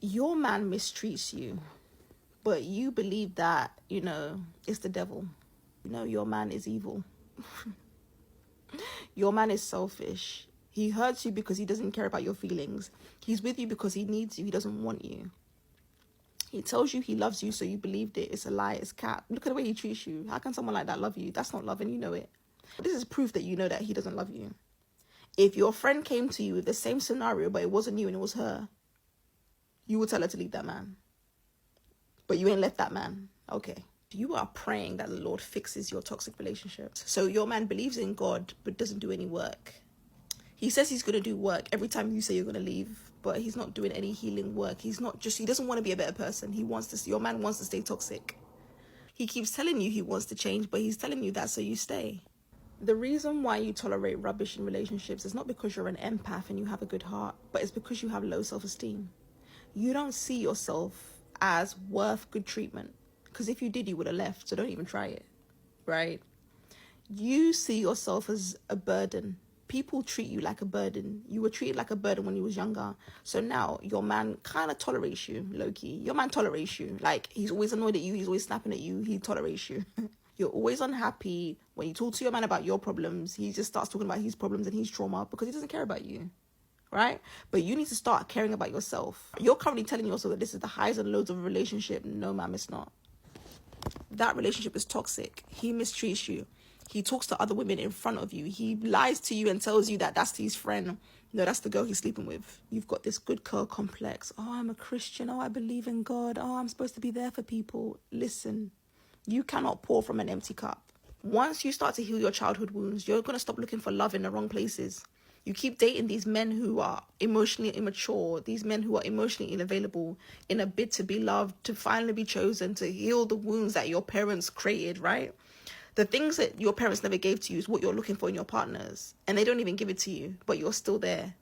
your man mistreats you, but you believe that, it's the devil. Your man is evil. Your man is selfish. He hurts you because he doesn't care about your feelings. He's with you because he needs you. He doesn't want you. He tells you he loves you, so you believed it. It's a lie. It's cap. Look at the way he treats you. How can someone like that love you? That's not love, and you know it. This is proof that you know that he doesn't love you. If your friend came to you with the same scenario, but it wasn't you and it was her, you would tell her to leave that man. But you ain't left that man. Okay. You are praying that the Lord fixes your toxic relationships. So your man believes in God, but doesn't do any work. He says he's going to do work every time you say you're going to leave, but he's not doing any healing work. He doesn't want to be a better person. Your man wants to stay toxic. He keeps telling you he wants to change, but he's telling you that so you stay. The reason why you tolerate rubbish in relationships is not because you're an empath and you have a good heart, but it's because you have low self-esteem. You don't see yourself as worth good treatment, because if you did, you would have left, so don't even try it, right? You see yourself as a burden. People treat you like a burden. You were treated like a burden when you was younger. So now your man kind of tolerates you, low-key. Your man tolerates you. Like, he's always annoyed at you. He's always snapping at you. He tolerates you. You're always unhappy. When you talk to your man about your problems, he just starts talking about his problems and his trauma because he doesn't care about you, right? But you need to start caring about yourself. You're currently telling yourself that this is the highs and lows of a relationship. No, ma'am, it's not. That relationship is toxic. He mistreats you. He talks to other women in front of you. He lies to you and tells you that that's his friend. No, that's the girl he's sleeping with. You've got this good girl complex. Oh, I'm a Christian. Oh, I believe in God. Oh, I'm supposed to be there for people. Listen, you cannot pour from an empty cup. Once you start to heal your childhood wounds, you're going to stop looking for love in the wrong places. You keep dating these men who are emotionally immature, these men who are emotionally unavailable in a bid to be loved, to finally be chosen, to heal the wounds that your parents created, right? The things that your parents never gave to you is what you're looking for in your partners. And they don't even give it to you, but you're still there.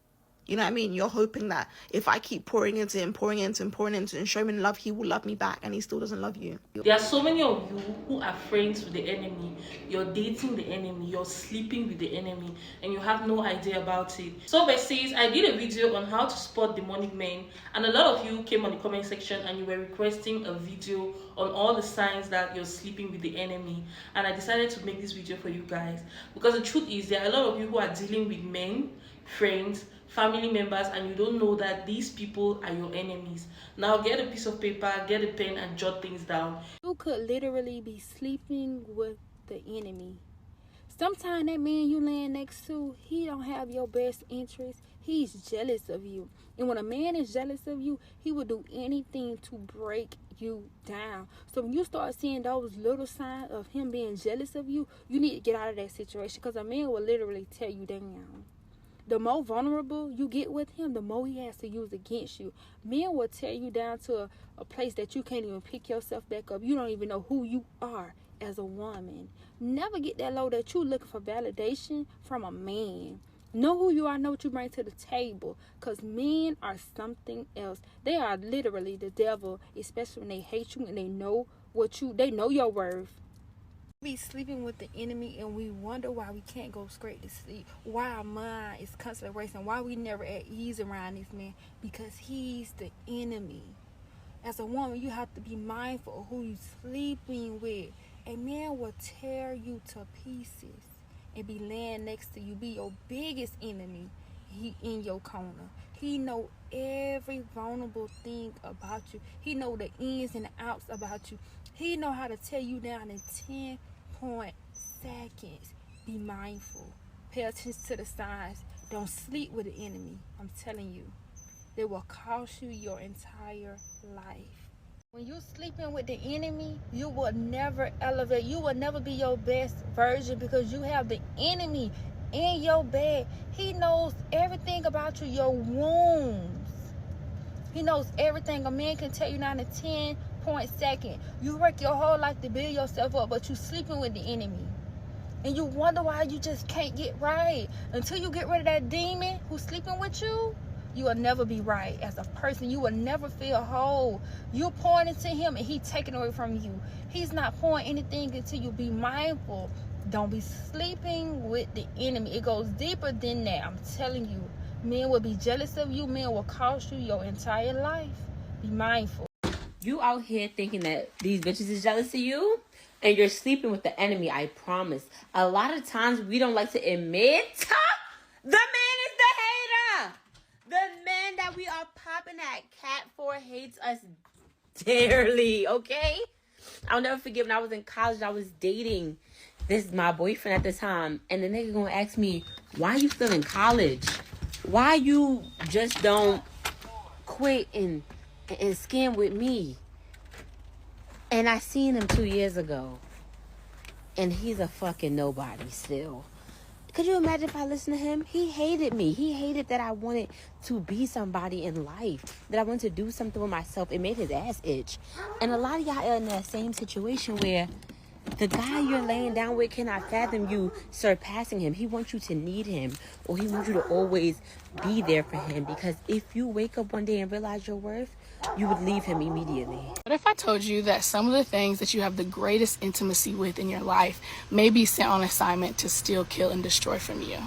You know what I mean? You're hoping that if I keep pouring into him and showing him love, he will love me back, and he still doesn't love you. There are so many of you who are friends with the enemy. You're dating the enemy. You're sleeping with the enemy, and you have no idea about it. So says, I did a video on how to spot demonic men, and a lot of you came on the comment section and you were requesting a video on all the signs that you're sleeping with the enemy. And I decided to make this video for you guys, because the truth is there are a lot of you who are dealing with men, friends, family members, and you don't know that these people are your enemies. Now get a piece of paper, get a pen, and jot things down. You could literally be sleeping with the enemy. Sometimes that man you laying next to, he don't have your best interest. He's jealous of you. And when a man is jealous of you, he will do anything to break you down. So when you start seeing those little signs of him being jealous of you, you need to get out of that situation, because a man will literally tear you down. The more vulnerable you get with him, the more he has to use against you. Men will tear you down to a place that you can't even pick yourself back up. You don't even know who you are as a woman. Never get that low that you looking for validation from a man. Know who you are, know what you bring to the table, because men are something else. They are literally the devil, especially when they hate you and they know your worth. We sleeping with the enemy and we wonder why we can't go straight to sleep, why our mind is constantly racing, why we never at ease around this man, because he's the enemy. As a woman, you have to be mindful of who you're sleeping with. A man will tear you to pieces and be laying next to you, be your biggest enemy. He in your corner. He know every vulnerable thing about you. He know the ins and outs about you. He know how to tear you down in 10.0 seconds. Be mindful. Pay attention to the signs. Don't sleep with the enemy. I'm telling you, they will cost you your entire life. When you're sleeping with the enemy, you will never elevate. You will never be your best version, because you have the enemy in your bed. He knows everything about you, your wounds. He knows everything. A man can tell you down in 10.0 seconds. You work your whole life to build yourself up, but you sleeping with the enemy. And you wonder why you just can't get right. Until you get rid of that demon who's sleeping with you, you will never be right as a person. You will never feel whole. You're pouring into him and he's taking away from you. He's not pouring anything into you. Be mindful. Don't be sleeping with the enemy. It goes deeper than that. I'm telling you. Men will be jealous of you. Men will cost you your entire life. Be mindful. You out here thinking that these bitches is jealous of you, and you're sleeping with the enemy. I promise. A lot of times we don't like to admit the man is the hater. The man that we are popping that cat for hates us dearly. Okay, I'll never forget when I was in college. I was dating my boyfriend at the time, and the nigga gonna ask me, "Why you still in college? Why you just don't quit and skin with me?" And I seen him 2 years ago. And he's a fucking nobody still. Could you imagine if I listened to him? He hated me. He hated that I wanted to be somebody in life. That I wanted to do something with myself. It made his ass itch. And a lot of y'all are in that same situation where the guy you're laying down with cannot fathom you surpassing him. He wants you to need him. Or he wants you to always be there for him. Because if you wake up one day and realize your worth, you would leave him immediately. What if I told you that some of the things that you have the greatest intimacy with in your life may be sent on assignment to steal, kill, and destroy from you?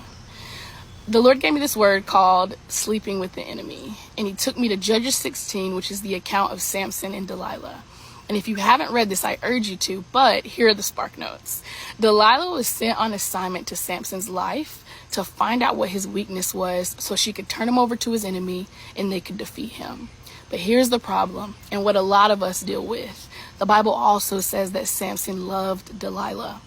The Lord gave me this word called sleeping with the enemy. And he took me to Judges 16, which is the account of Samson and Delilah. And if you haven't read this, I urge you to, but here are the spark notes. Delilah was sent on assignment to Samson's life to find out what his weakness was so she could turn him over to his enemy and they could defeat him. But here's the problem, and what a lot of us deal with. The Bible also says that Samson loved Delilah.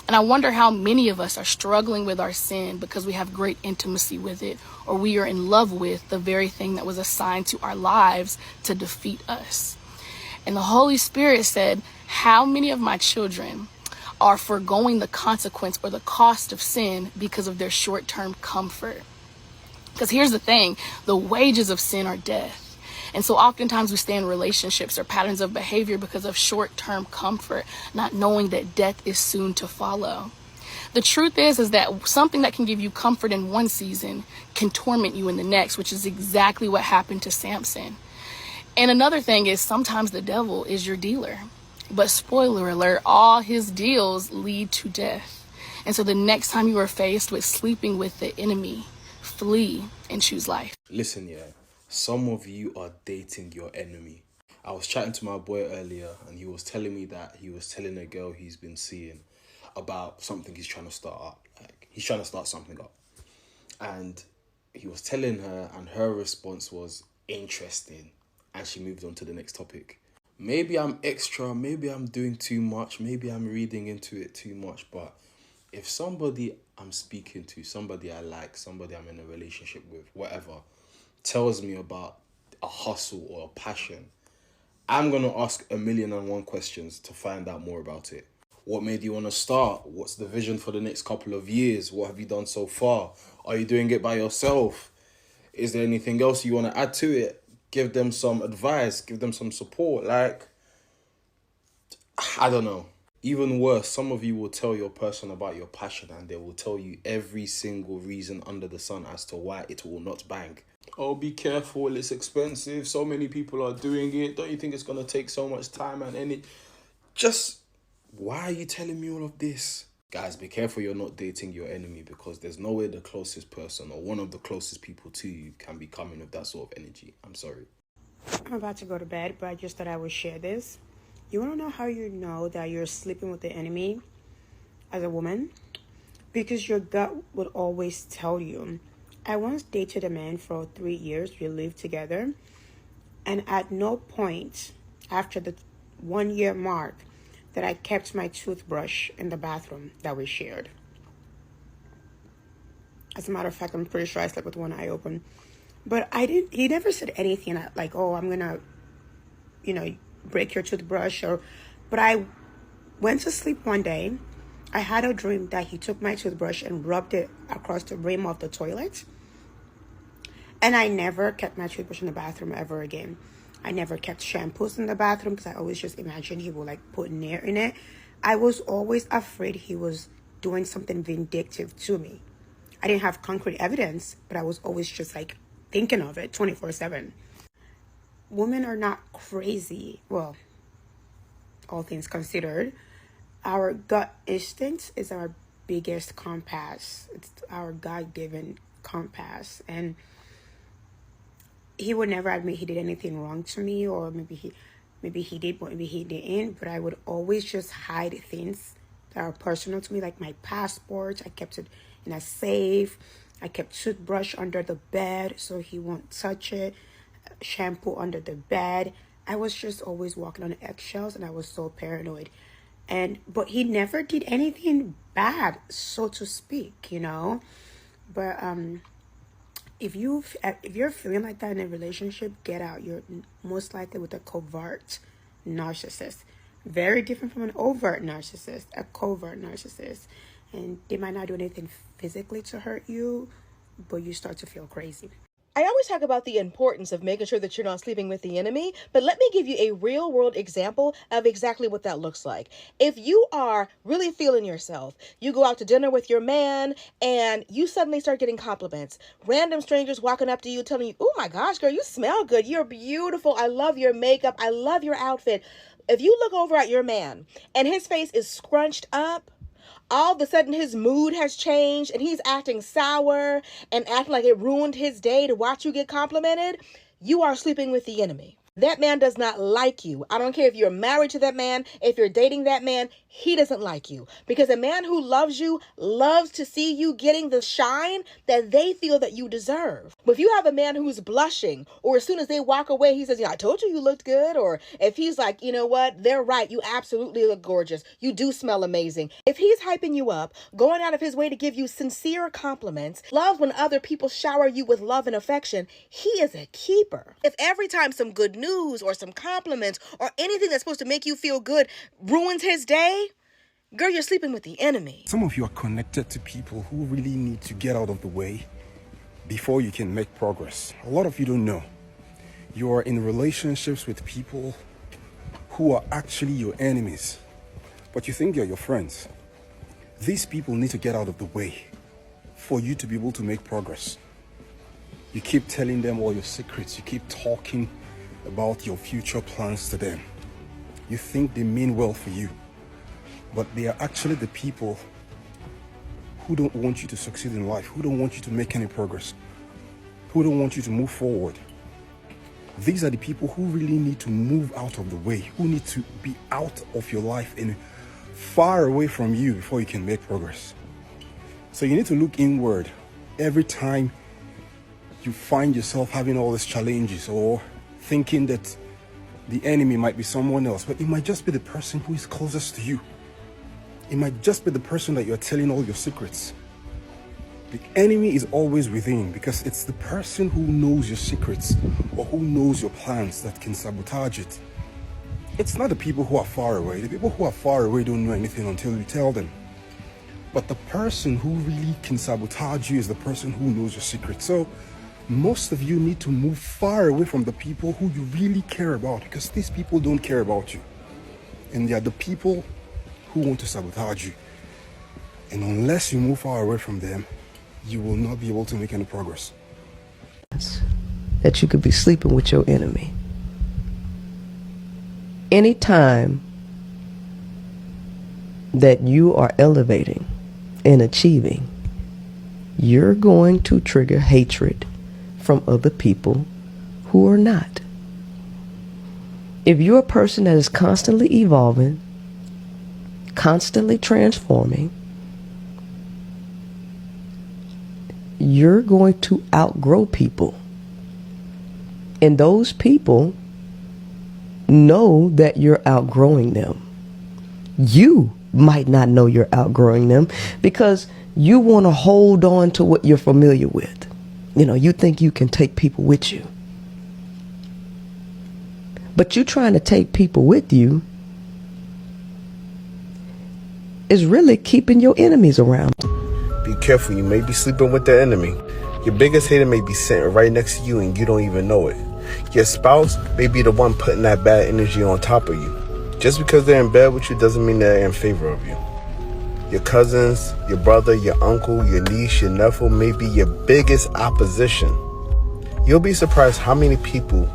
And I wonder how many of us are struggling with our sin because we have great intimacy with it, or we are in love with the very thing that was assigned to our lives to defeat us. And the Holy Spirit said, how many of my children are foregoing the consequence or the cost of sin because of their short-term comfort? Because here's the thing, the wages of sin are death. And so oftentimes we stay in relationships or patterns of behavior because of short-term comfort, not knowing that death is soon to follow. The truth is that something that can give you comfort in one season can torment you in the next, which is exactly what happened to Samson. And another thing is sometimes the devil is your dealer. But spoiler alert, all his deals lead to death. And so the next time you are faced with sleeping with the enemy, flee and choose life. Listen, yeah. Some of you are dating your enemy. I was chatting to my boy earlier and he was telling me that he was telling a girl he's been seeing about something he's trying to start up. Like, he's trying to start something up. And he was telling her and her response was interesting. And she moved on to the next topic. Maybe I'm extra, maybe I'm doing too much, maybe I'm reading into it too much. But if somebody I'm speaking to, somebody I like, somebody I'm in a relationship with, whatever, tells me about a hustle or a passion, I'm going to ask 1,000,001 questions to find out more about it. What made you want to start? What's the vision for the next couple of years? What have you done so far? Are you doing it by yourself? Is there anything else you want to add to it? Give them some advice. Give them some support. Like, I don't know. Even worse, some of you will tell your person about your passion and they will tell you every single reason under the sun as to why it will not bang. Oh, be careful, it's expensive, so many people are doing it, don't you think it's going to take so much time and just, why are you telling me all of this? Guys, be careful you're not dating your enemy, because there's no way the closest person or one of the closest people to you can be coming with that sort of energy. I'm sorry. I'm about to go to bed, but I just thought I would share this. You want to know how you know that you're sleeping with the enemy as a woman? Because your gut would always tell you. I once dated a man for 3 years. We lived together. And at no point after the 1 year mark that I kept my toothbrush in the bathroom that we shared. As a matter of fact, I'm pretty sure I slept with one eye open. But he never said anything like, oh, I'm going to, break your toothbrush. But I went to sleep one day. I had a dream that he took my toothbrush and rubbed it across the rim of the toilet. And I never kept my toothbrush in the bathroom ever again. I never kept shampoos in the bathroom because I always just imagined he would put Nair in it. I was always afraid he was doing something vindictive to me. I didn't have concrete evidence, but I was always just thinking of it 24/7. Women are not crazy. Well, all things considered, our gut instinct is our biggest compass. It's our God-given compass. And he would never admit he did anything wrong to me, or maybe he did, but maybe he didn't. But I would always just hide things that are personal to me, like my passport. I kept it in a safe. I kept toothbrush under the bed so he won't touch it. Shampoo under the bed. I was just always walking on eggshells, and I was so paranoid. But he never did anything bad, so to speak, you know. But if you're feeling like that in a relationship, get out. You're most likely with a covert narcissist. Very different from an overt narcissist, a covert narcissist. And they might not do anything physically to hurt you, but you start to feel crazy. I always talk about the importance of making sure that you're not sleeping with the enemy, but let me give you a real world example of exactly what that looks like. If you are really feeling yourself, you go out to dinner with your man and you suddenly start getting compliments. Random strangers walking up to you telling you, "Oh my gosh, girl, you smell good. You're beautiful. I love your makeup. I love your outfit." If you look over at your man and his face is scrunched up, all of a sudden his mood has changed and he's acting sour and acting like it ruined his day to watch you get complimented, you are sleeping with the enemy. That man does not like you. I don't care if you're married to that man, if you're dating that man, he doesn't like you. Because a man who loves you loves to see you getting the shine that they feel that you deserve. But if you have a man who's blushing, or as soon as they walk away, he says, "Yeah, I told you you looked good." Or if he's like, "You know what? They're right. You absolutely look gorgeous. You do smell amazing." If he's hyping you up, going out of his way to give you sincere compliments, love when other people shower you with love and affection, he is a keeper. If every time some good news or some compliments or anything that's supposed to make you feel good ruins his day, girl, you're sleeping with the enemy. Some of you are connected to people who really need to get out of the way before you can make progress. A lot of you don't know. You are in relationships with people who are actually your enemies, but you think they're your friends. These people need to get out of the way for you to be able to make progress. You keep telling them all your secrets. You keep talking about your future plans to them. You think they mean well for you, but they are actually the people who don't want you to succeed in life, who don't want you to make any progress, who don't want you to move forward. These are the people who really need to move out of the way, who need to be out of your life and far away from you before you can make progress. So you need to look inward every time you find yourself having all these challenges, or thinking that the enemy might be someone else, but it might just be the person who is closest to you. It might just be the person that you're telling all your secrets. The enemy is always within, because it's the person who knows your secrets or who knows your plans that can sabotage it. It's not the people who are far away. The people who are far away don't know anything until you tell them. But the person who really can sabotage you is the person who knows your secrets. So most of you need to move far away from the people who you really care about, because these people don't care about you. And they are the people who want to sabotage you. And unless you move far away from them, you will not be able to make any progress. That you could be sleeping with your enemy. Anytime that you are elevating and achieving, you're going to trigger hatred from other people who are not. If you're a person that is constantly evolving, constantly transforming, you're going to outgrow people. And those people know that you're outgrowing them. You might not know you're outgrowing them because you want to hold on to what you're familiar with. You know, you think you can take people with you. But you trying to take people with you is really keeping your enemies around. Be careful, you may be sleeping with the enemy. Your biggest hater may be sitting right next to you and you don't even know it. Your spouse may be the one putting that bad energy on top of you. Just because they're in bed with you doesn't mean they're in favor of you. Your cousins, your brother, your uncle, your niece, your nephew may be your biggest opposition. You'll be surprised how many people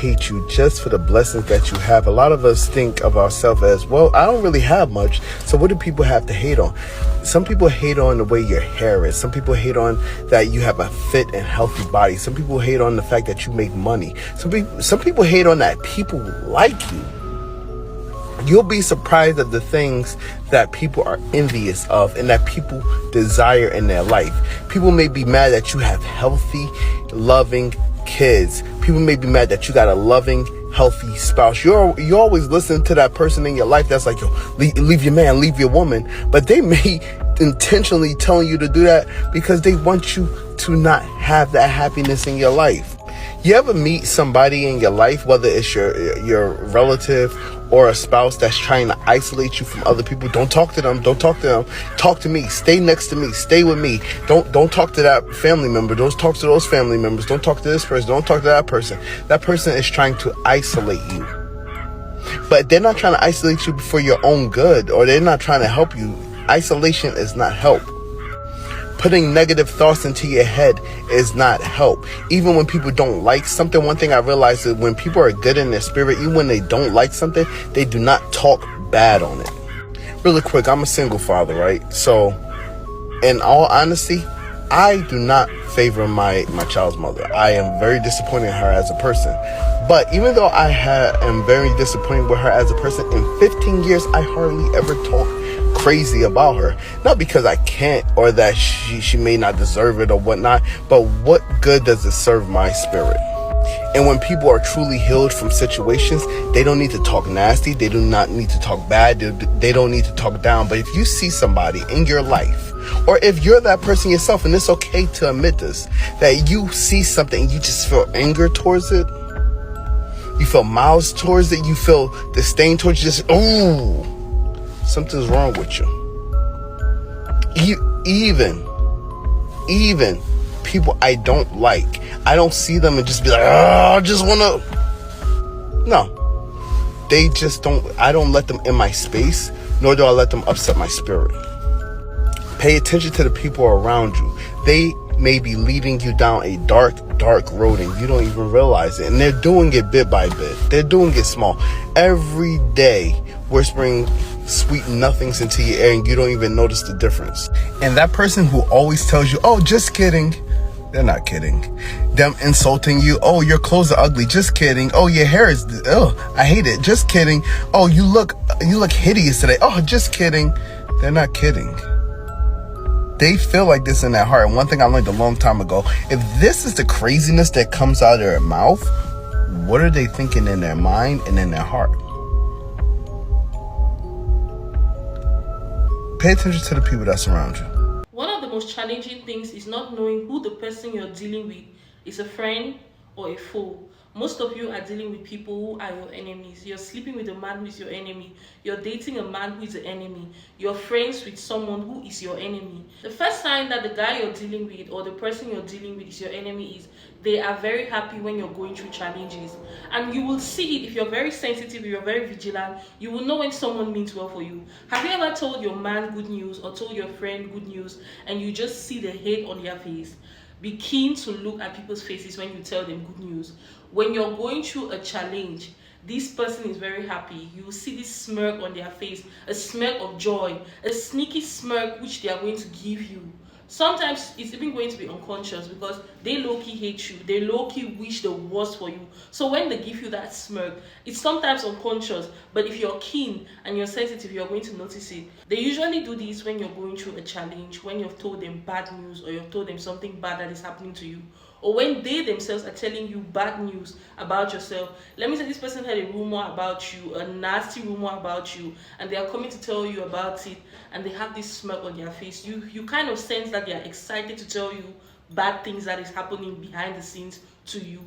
hate you just for the blessings that you have. A lot of us think of ourselves as, well, I don't really have much, so what do people have to hate on? Some people hate on the way your hair is. Some people hate on that you have a fit and healthy body. Some people hate on the fact that you make money. Some people hate on that people like you. You'll be surprised at the things that people are envious of and that people desire in their life. People may be mad that you have healthy, loving kids. People may be mad that you got a loving, healthy spouse. You always listen to that person in your life that's like, yo, leave your man, leave your woman. But they may intentionally telling you to do that because they want you to not have that happiness in your life. You ever meet somebody in your life, whether it's your relative or a spouse that's trying to isolate you from other people? Don't talk to them. Don't talk to them. Talk to me. Stay next to me. Stay with me. Don't talk to that family member. Don't talk to those family members. Don't talk to this person. Don't talk to that person. That person is trying to isolate you. But they're not trying to isolate you for your own good, or they're not trying to help you. Isolation is not help. Putting negative thoughts into your head is not help. Even when people don't like something, one thing I realized is when people are good in their spirit, even when they don't like something, they do not talk bad on it. Really quick, I'm a single father, right? So, in all honesty, I do not favor my child's mother. I am very disappointed in her as a person. But even though I am very disappointed with her as a person, in 15 years, I hardly ever talk crazy about her. Not because I can't or that she may not deserve it or whatnot, but what good does it serve my spirit? And when people are truly healed from situations, they don't need to talk nasty. They do not need to talk bad. They don't need to talk down. But if you see somebody in your life, or if you're that person yourself, and it's okay to admit this, that you see something and you just feel anger towards it, you feel malice towards it, you feel disdain towards it, just, ooh, something's wrong with you. Even people I don't like, I don't see them and just be like, oh, I just want to. No. They just don't, I don't let them in my space, nor do I let them upset my spirit. Pay attention to the people around you. They may be leading you down a dark road and you don't even realize it. And they're doing it bit by bit. They're doing it small. Every day, whispering sweet nothings into your ear and you don't even notice the difference. And that person who always tells you, oh, just kidding. They're not kidding. Them insulting you. Oh, your clothes are ugly. Just kidding. Oh, your hair is, I hate it. Just kidding. Oh, you look hideous today. Oh, just kidding. They're not kidding. They feel like this in their heart. And one thing I learned a long time ago, if this is the craziness that comes out of their mouth, what are they thinking in their mind and in their heart? Pay attention to the people that surround you. One of the most challenging things is not knowing who the person you're dealing with is, a friend or a foe. Most of you are dealing with people who are your enemies. You're sleeping with a man who is your enemy. You're dating a man who is the enemy. You're friends with someone who is your enemy. The first sign that the guy you're dealing with or the person you're dealing with is your enemy is they are very happy when you're going through challenges. And you will see it if you're very sensitive, if you're very vigilant, you will know when someone means well for you. Have you ever told your man good news or told your friend good news and you just see the hate on their face? Be keen to look at people's faces when you tell them good news. When you're going through a challenge, this person is very happy. You will see this smirk on their face, a smirk of joy, a sneaky smirk which they are going to give you. Sometimes it's even going to be unconscious because they low-key hate you. They low-key wish the worst for you. So when they give you that smirk, it's sometimes unconscious. But if you're keen and you're sensitive, you're going to notice it. They usually do this when you're going through a challenge, when you've told them bad news or you've told them something bad that is happening to you. Or when they themselves are telling you bad news about yourself. Let me say this person had a rumor about you, a nasty rumor about you, and they are coming to tell you about it, and they have this smirk on their face. You kind of sense that they are excited to tell you bad things that is happening behind the scenes to you.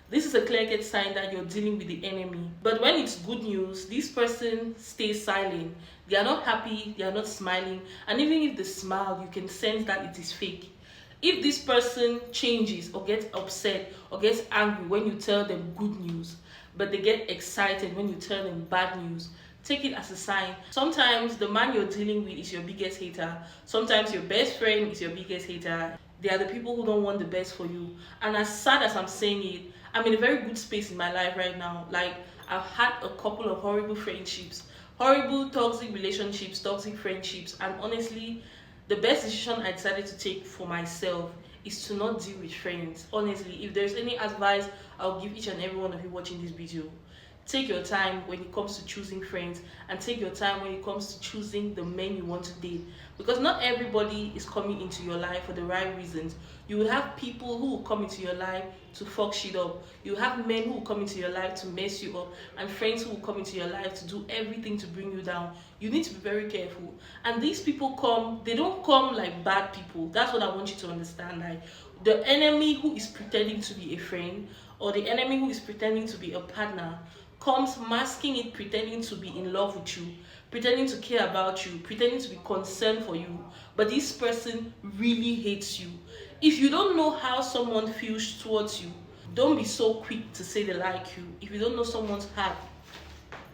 This is a clear-cut sign that you're dealing with the enemy. But when it's good news, this person stays silent. They are not happy, they are not smiling, and even if they smile, you can sense that it is fake. If this person changes or gets upset or gets angry when you tell them good news, but they get excited when you tell them bad news, take it as a sign. Sometimes the man you're dealing with is your biggest hater. Sometimes your best friend is your biggest hater. They are the people who don't want the best for you. And as sad as I'm saying it, I'm in a very good space in my life right now. Like, I've had a couple of horrible friendships, horrible toxic relationships, toxic friendships, and honestly, the best decision I decided to take for myself is to not deal with friends. Honestly, if there's any advice I'll give each and every one of you watching this video, take your time when it comes to choosing friends, and take your time when it comes to choosing the men you want to date, because not everybody is coming into your life for the right reasons. You will have people who will come into your life to fuck shit up. You have men who will come into your life to mess you up, and friends who will come into your life to do everything to bring you down. You need to be very careful. And these people come, they don't come like bad people. That's what I want you to understand. Like, the enemy who is pretending to be a friend, or the enemy who is pretending to be a partner, comes masking it, pretending to be in love with you, pretending to care about you, pretending to be concerned for you, but this person really hates you. If you don't know how someone feels towards you, don't be so quick to say they like you. If you don't know someone's heart,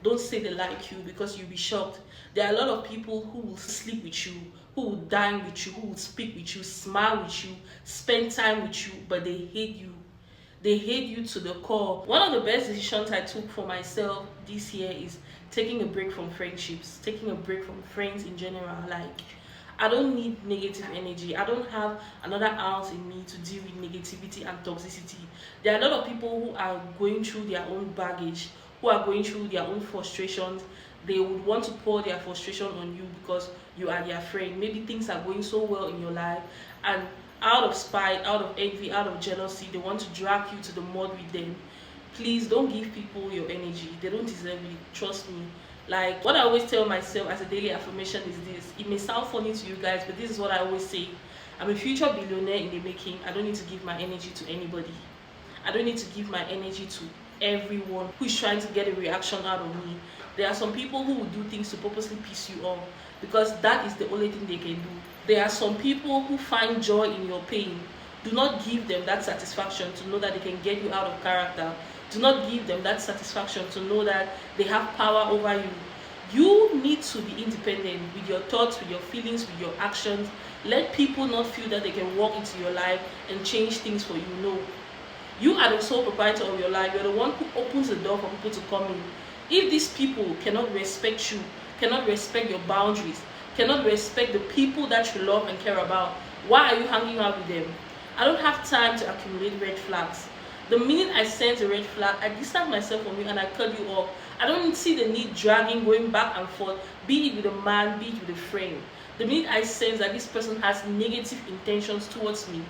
don't say they like you, because you'll be shocked. There are a lot of people who will sleep with you, who will dine with you, who will speak with you, smile with you, spend time with you, but they hate you. They hate you to the core. One of the best decisions I took for myself this year is taking a break from friendships, taking a break from friends in general. Like, I don't need negative energy. I don't have another ounce in me to deal with negativity and toxicity. There are a lot of people who are going through their own baggage, who are going through their own frustrations. They would want to pour their frustration on you because you are their friend. Maybe things are going so well in your life, and out of spite, out of envy, out of jealousy, they want to drag you to the mud with them. Please don't give people your energy. They don't deserve it. Trust me. Like, what I always tell myself as a daily affirmation is this. It may sound funny to you guys, but this is what I always say. I'm a future billionaire in the making. I don't need to give my energy to anybody. I don't need to give my energy to everyone who is trying to get a reaction out of me. There are some people who will do things to purposely piss you off, because that is the only thing they can do. There are some people who find joy in your pain. Do not give them that satisfaction to know that they can get you out of character. Do not give them that satisfaction to know that they have power over you. You need to be independent with your thoughts, with your feelings, with your actions. Let people not feel that they can walk into your life and change things for you. No. You are the sole proprietor of your life. You're the one who opens the door for people to come in. If these people cannot respect you, cannot respect your boundaries, cannot respect the people that you love and care about, why are you hanging out with them? I don't have time to accumulate red flags. The minute I sense a red flag, I distance myself from you and I cut you off. I don't see the need dragging, going back and forth, be it with a man, be it with a friend. The minute I sense that this person has negative intentions towards me,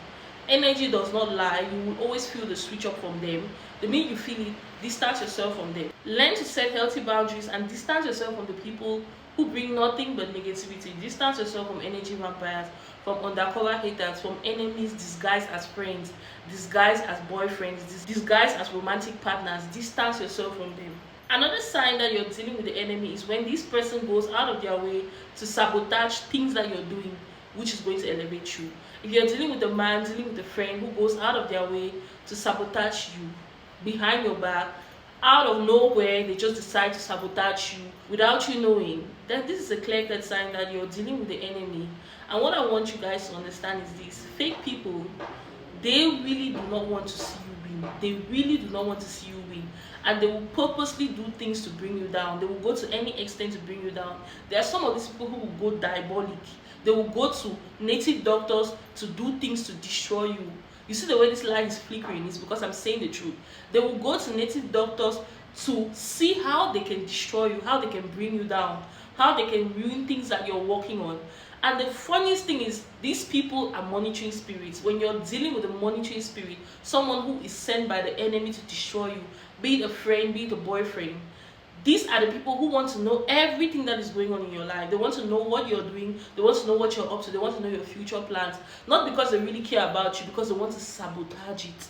energy does not lie, you will always feel the switch up from them. The minute you feel it, distance yourself from them. Learn to set healthy boundaries and distance yourself from the people who bring nothing but negativity. Distance yourself from energy vampires, from undercover haters, from enemies disguised as friends, disguised as boyfriends, disguised as romantic partners. Distance yourself from them. Another sign that you're dealing with the enemy is when this person goes out of their way to sabotage things that you're doing, which is going to elevate you. If you're dealing with a man, dealing with a friend who goes out of their way to sabotage you behind your back, out of nowhere, they just decide to sabotage you without you knowing, then this is a clear-cut sign that you're dealing with the enemy. And what I want you guys to understand is this. Fake people, they really do not want to see you win. They really do not want to see you win. And they will purposely do things to bring you down. They will go to any extent to bring you down. There are some of these people who will go diabolic. They will go to native doctors to do things to destroy you. You see the way this light is flickering is because I'm saying the truth. They will go to native doctors to see how they can destroy you, how they can bring you down, how they can ruin things that you're working on. And the funniest thing is, these people are monitoring spirits. When you're dealing with a monitoring spirit, someone who is sent by the enemy to destroy you, be it a friend, be it a boyfriend, these are the people who want to know everything that is going on in your life. They want to know what you're doing. They want to know what you're up to. They want to know your future plans. Not because they really care about you, because they want to sabotage it.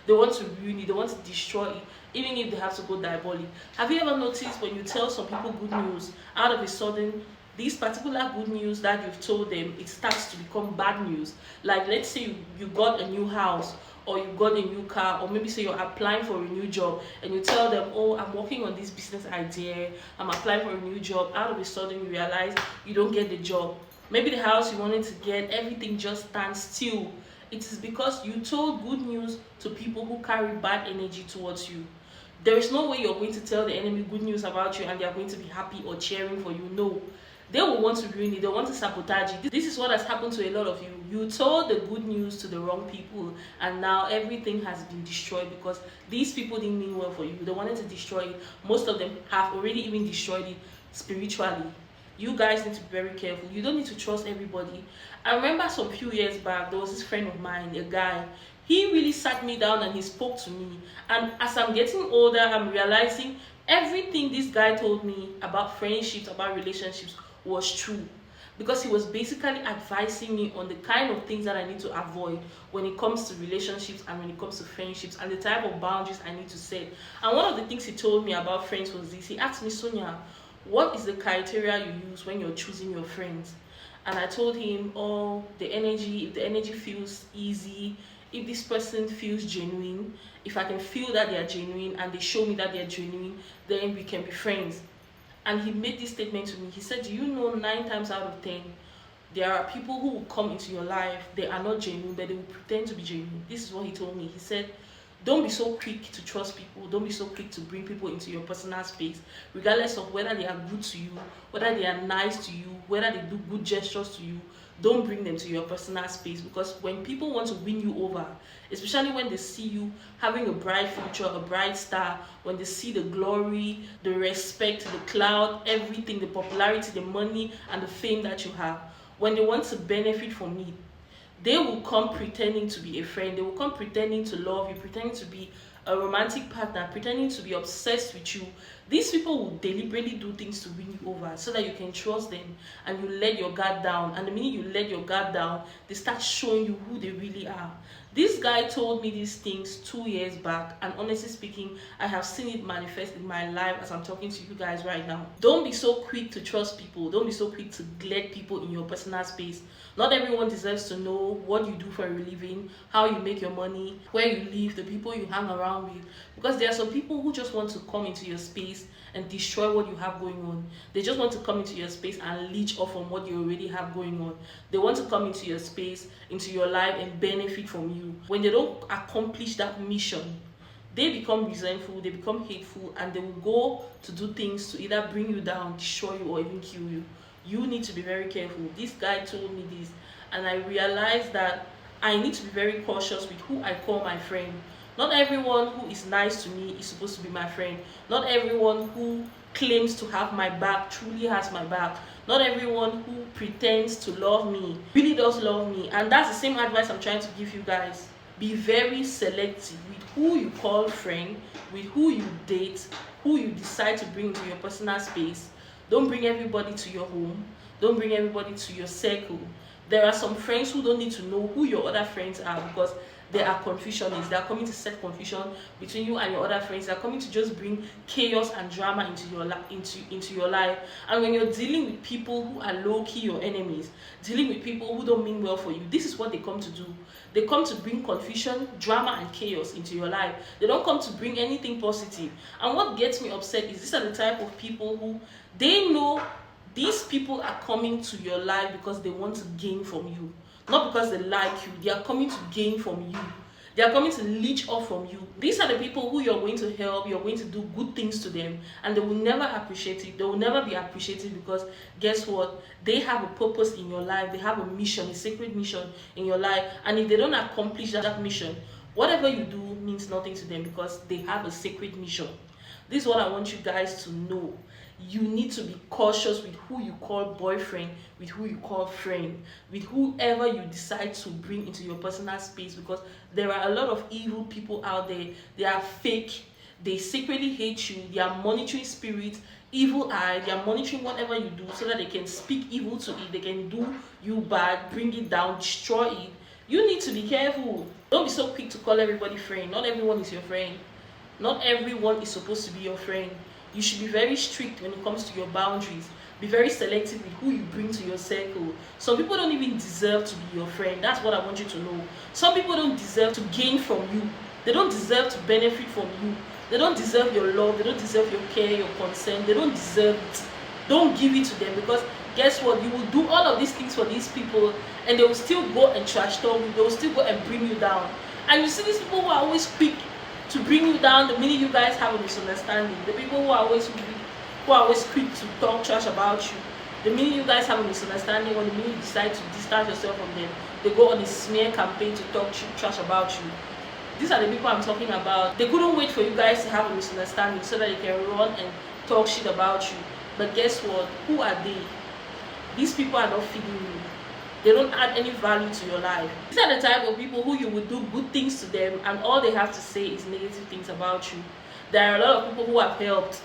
They want to ruin it. They want to destroy it, even if they have to go diabolic. Have you ever noticed when you tell some people good news, out of a sudden, this particular good news that you've told them, it starts to become bad news? Like, let's say you got a new house, or you got a new car, or maybe say you're applying for a new job, and you tell them, oh, I'm working on this business idea, I'm applying for a new job. Out of a sudden you realize you don't get the job. Maybe the house you wanted to get, everything just stands still. it is because you told good news to people who carry bad energy towards you. There is no way you're going to tell the enemy good news about you and they are going to be happy or cheering for you. No. They will want to ruin it. They want to sabotage it. This is what has happened to a lot of you. You told the good news to the wrong people, and now everything has been destroyed because these people didn't mean well for you. They wanted to destroy it. Most of them have already even destroyed it spiritually. You guys need to be very careful. You don't need to trust everybody. I remember some few years back, there was this friend of mine, a guy. He really sat me down and he spoke to me. And as I'm getting older, I'm realizing everything this guy told me about friendships, about relationships was true. Because he was basically advising me on the kind of things that I need to avoid when it comes to relationships and when it comes to friendships and the type of boundaries I need to set. And one of the things he told me about friends was this. He asked me, Sonia, what is the criteria you use when you're choosing your friends? And I told him, oh, the energy, if the energy feels easy, if this person feels genuine, if I can feel that they are genuine and they show me that they are genuine, then we can be friends. And he made this statement to me. He said, do you know 9 times out of 10, there are people who will come into your life, they are not genuine, but they will pretend to be genuine. This is what he told me. He said, don't be so quick to trust people. Don't be so quick to bring people into your personal space, regardless of whether they are good to you, whether they are nice to you, whether they do good gestures to you. Don't bring them to your personal space, because when people want to win you over, especially when they see you having a bright future, a bright star, when they see the glory, the respect, the clout, everything, the popularity, the money, and the fame that you have, when they want to benefit from it, they will come pretending to be a friend. They will come pretending to love you, pretending to be a romantic partner, pretending to be obsessed with you. These people will deliberately do things to win you over so that you can trust them and you let your guard down. And the minute you let your guard down, they start showing you who they really are. This guy told me these things 2 years back, and honestly speaking, I have seen it manifest in my life as I'm talking to you guys right now. Don't be so quick to trust people. Don't be so quick to let people in your personal space. Not everyone deserves to know what you do for a living, how you make your money, where you live, the people you hang around with. Because there are some people who just want to come into your space and destroy what you have going on. They just want to come into your space and leech off on what you already have going on. They want to come into your space, into your life, and benefit from you. When they don't accomplish that mission, they become resentful, they become hateful, and they will go to do things to either bring you down, destroy you, or even kill you. You need to be very careful. This guy told me this, and I realized that I need to be very cautious with who I call my friend. Not everyone who is nice to me is supposed to be my friend. Not everyone who claims to have my back truly has my back. Not everyone who pretends to love me really does love me. And that's the same advice I'm trying to give you guys. Be very selective with who you call friend, with who you date, who you decide to bring into your personal space. Don't bring everybody to your home. Don't bring everybody to your circle. There are some friends who don't need to know who your other friends are, because they are confusionists. They are coming to set confusion between you and your other friends. They are coming to just bring chaos and drama into your life. And when you're dealing with people who are low-key your enemies, dealing with people who don't mean well for you, this is what they come to do. They come to bring confusion, drama, and chaos into your life. They don't come to bring anything positive. And what gets me upset is these are the type of people who, they know these people are coming to your life because they want to gain from you. Not because they like you. They are coming to gain from you. They are coming to leech off from you. These are the people who you're going to help. You're going to do good things to them. And they will never appreciate it. They will never be appreciated, because guess what? They have a purpose in your life. They have a mission, a sacred mission in your life. And if they don't accomplish that mission, whatever you do means nothing to them, because they have a sacred mission. This is what I want you guys to know. You need to be cautious with who you call boyfriend, with who you call friend, with whoever you decide to bring into your personal space, because there are a lot of evil people out there. They are fake. They secretly hate you. They are monitoring spirits, evil eye. They are monitoring whatever you do so that they can speak evil to it. They can do you bad, bring it down, destroy it. You need to be careful. Don't be so quick to call everybody friend. Not everyone is your friend. Not everyone is supposed to be your friend. You should be very strict when it comes to your boundaries. Be very selective with who you bring to your circle. Some people don't even deserve to be your friend. That's what I want you to know. Some people don't deserve to gain from you. They don't deserve to benefit from you. They don't deserve your love. They don't deserve your care, your concern. They don't deserve it. Don't give it to them, because guess what? You will do all of these things for these people, and they will still go and trash talk you. They will still go and bring you down. And you see these people who are always quick to bring you down the minute you guys have a misunderstanding. The people who are always quick to talk trash about you. The minute you guys have a misunderstanding, or the minute you decide to distance yourself from them, they go on a smear campaign to talk trash about you. These are the people I'm talking about. They couldn't wait for you guys to have a misunderstanding so that they can run and talk shit about you. But guess what? Who are they? These people are not feeding you. They don't add any value to your life. These are the type of people who you would do good things to them, and all they have to say is negative things about you. There are a lot of people who have helped,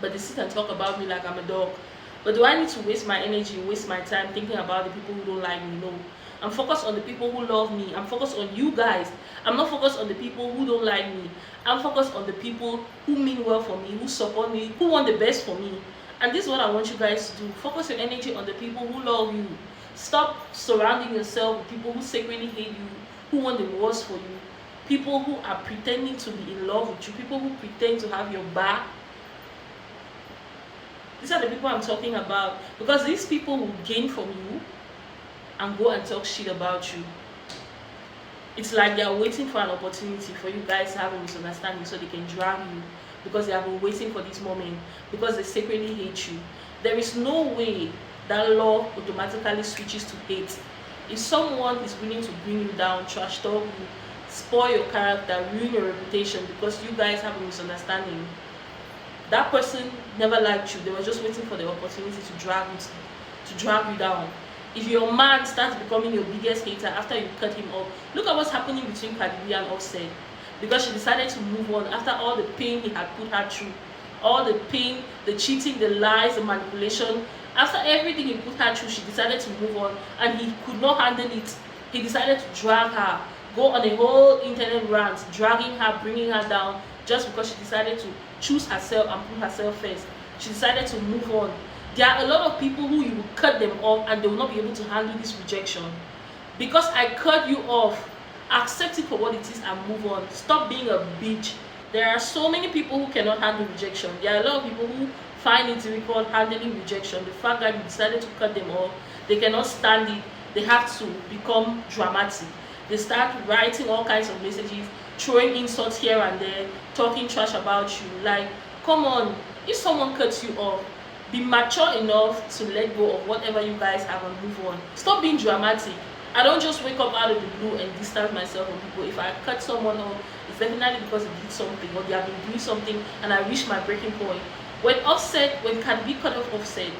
but they sit and talk about me like I'm a dog. But do I need to waste my energy, waste my time thinking about the people who don't like me? No. I'm focused on the people who love me. I'm focused on you guys. I'm not focused on the people who don't like me. I'm focused on the people who mean well for me, who support me, who want the best for me. And this is what I want you guys to do. Focus your energy on the people who love you. Stop surrounding yourself with people who secretly hate you, who want the worst for you, people who are pretending to be in love with you, people who pretend to have your back. These are the people I'm talking about, because these people will gain from you and go and talk shit about you. It's like they are waiting for an opportunity for you guys to have a misunderstanding so they can drag you, because they have been waiting for this moment, because they secretly hate you. There is no way that love automatically switches to hate. If someone is willing to bring you down, trash talk you, spoil your character, ruin your reputation because you guys have a misunderstanding, that person never liked you. They were just waiting for the opportunity to drag you down. If your man starts becoming your biggest hater after you cut him off, look at what's happening between Cardi B and Offset. Because she decided to move on after all the pain he had put her through, all the pain, the cheating, the lies, the manipulation. After everything he put her through, she decided to move on, and he could not handle it. He decided to drag her, go on a whole internet rant, dragging her, bringing her down, just because she decided to choose herself and put herself first. She decided to move on. There are a lot of people who you will cut them off and they will not be able to handle this rejection. Because I cut you off, accept it for what it is and move on. Stop being a bitch. There are so many people who cannot handle rejection. There are a lot of people who find it difficult handling rejection. The fact that you decided to cut them off, they cannot stand it. They have to become dramatic. They start writing all kinds of messages, throwing insults here and there, talking trash about you. Like, come on, if someone cuts you off, be mature enough to let go of whatever you guys have and move on. Stop being dramatic. I don't just wake up out of the blue and distance myself from people. If I cut someone off, it's definitely because they did something or they have been doing something and I reached my breaking point. When Cardi B cut off Offset,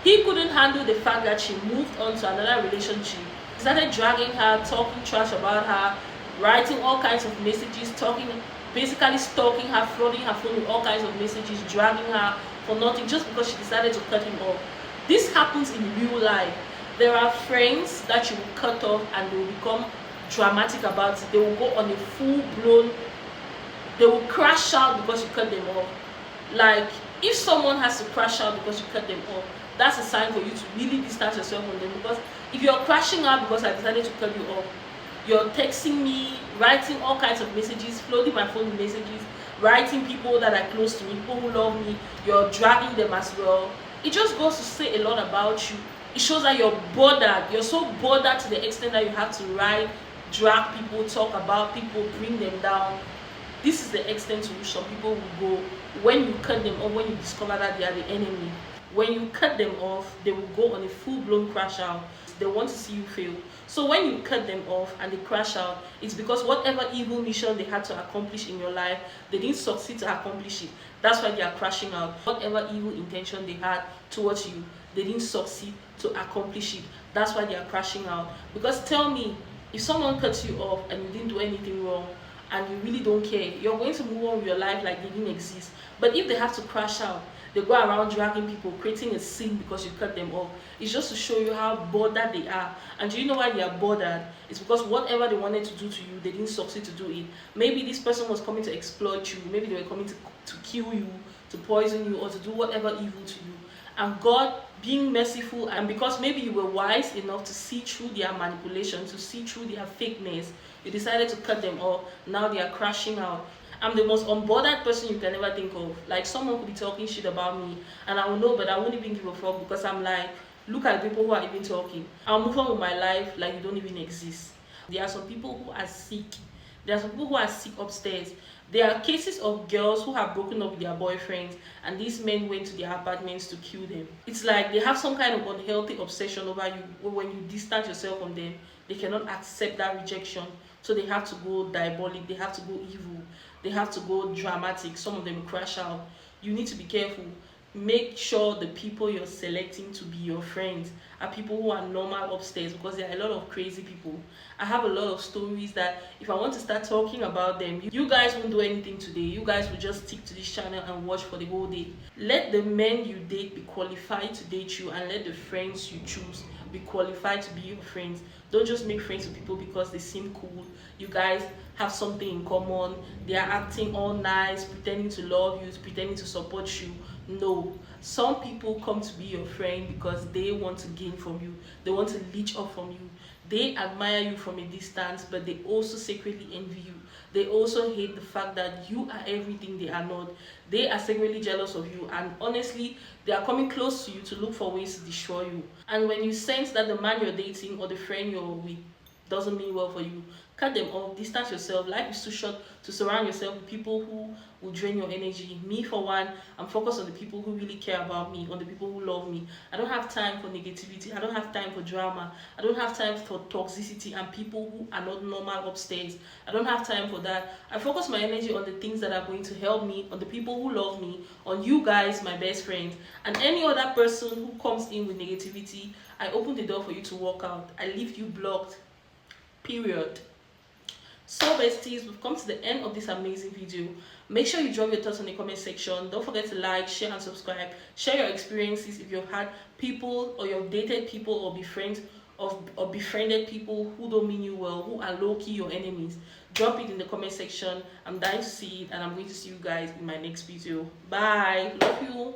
he couldn't handle the fact that she moved on to another relationship. He started dragging her, talking trash about her, writing all kinds of messages, basically stalking her, flooding her phone with all kinds of messages, dragging her for nothing just because she decided to cut him off. This happens in real life. There are friends that you will cut off and they will become dramatic about it. They will go on a full-blown, they will crash out because you cut them off. Like, if someone has to crash out because you cut them off, that's a sign for you to really distance yourself from them. Because if you're crashing out because I decided to cut you off, you're texting me, writing all kinds of messages, flooding my phone with messages, writing people that are close to me, people who love me, you're dragging them as well. It just goes to say a lot about you. It shows that you're bothered. You're so bothered to the extent that you have to write, drag people, talk about people, bring them down. This is the extent to which some people will go when you cut them off, when you discover that they are the enemy. When you cut them off, they will go on a full-blown crash out. They want to see you fail. So when you cut them off and they crash out, it's because whatever evil mission they had to accomplish in your life, they didn't succeed to accomplish it. That's why they are crashing out. Whatever evil intention they had towards you, they didn't succeed to accomplish it. That's why they are crashing out. Because tell me, if someone cuts you off and you didn't do anything wrong, and you really don't care, you're going to move on with your life like they didn't exist. But if they have to crash out, they go around dragging people, creating a scene because you cut them off. It's just to show you how bothered they are. And do you know why they are bothered? It's because whatever they wanted to do to you, they didn't succeed to do it. Maybe this person was coming to exploit you. Maybe they were coming to kill you, to poison you, or to do whatever evil to you. And God, being merciful, and because maybe you were wise enough to see through their manipulation, to see through their fakeness, you decided to cut them off. Now they are crashing out. I'm the most unbothered person you can ever think of. Like, someone could be talking shit about me and I will know, but I won't even give a fuck, because I'm like, look at the people who are even talking. I'll move on with my life like you don't even exist. There are some people who are sick. There are some people who are sick upstairs. There are cases of girls who have broken up with their boyfriends and these men went to their apartments to kill them. It's like they have some kind of unhealthy obsession over you. When you distance yourself from them, they cannot accept that rejection. So they have to go diabolic, they have to go evil, they have to go dramatic. Some of them crash out. You need to be careful. Make sure the people you're selecting to be your friends are people who are normal upstairs, because there are a lot of crazy people. I have a lot of stories that if I want to start talking about them, you guys won't do anything today. You guys will just stick to this channel and watch for the whole day. Let the men you date be qualified to date you, and let the friends you choose be qualified to be your friends. Don't just make friends with people because they seem cool. You guys have something in common. They are acting all nice, pretending to love you, pretending to support you. No, some people come to be your friend because they want to gain from you. They want to leech off from you. They admire you from a distance, but they also secretly envy you. They also hate the fact that you are everything they are not. They are secretly jealous of you, and honestly, they are coming close to you to look for ways to destroy you. And when you sense that the man you're dating or the friend you're with doesn't mean well for you, cut them off, distance yourself. Life is too short to surround yourself with people who will drain your energy. Me, for one, I'm focused on the people who really care about me, on the people who love me. I don't have time for negativity. I don't have time for drama. I don't have time for toxicity and people who are not normal upstairs. I don't have time for that. I focus my energy on the things that are going to help me, on the people who love me, on you guys, my best friends. And any other person who comes in with negativity, I open the door for you to walk out. I leave you blocked. Period. So besties, we've come to the end of this amazing video. Make sure you drop your thoughts in the comment section. Don't forget to like, share and subscribe. Share your experiences if you've had people, or you've dated people, or befriended people who don't mean you well, who are low-key your enemies. Drop it in the comment section. I'm dying to see it, and I'm going to see you guys in my next video. Bye. Love you.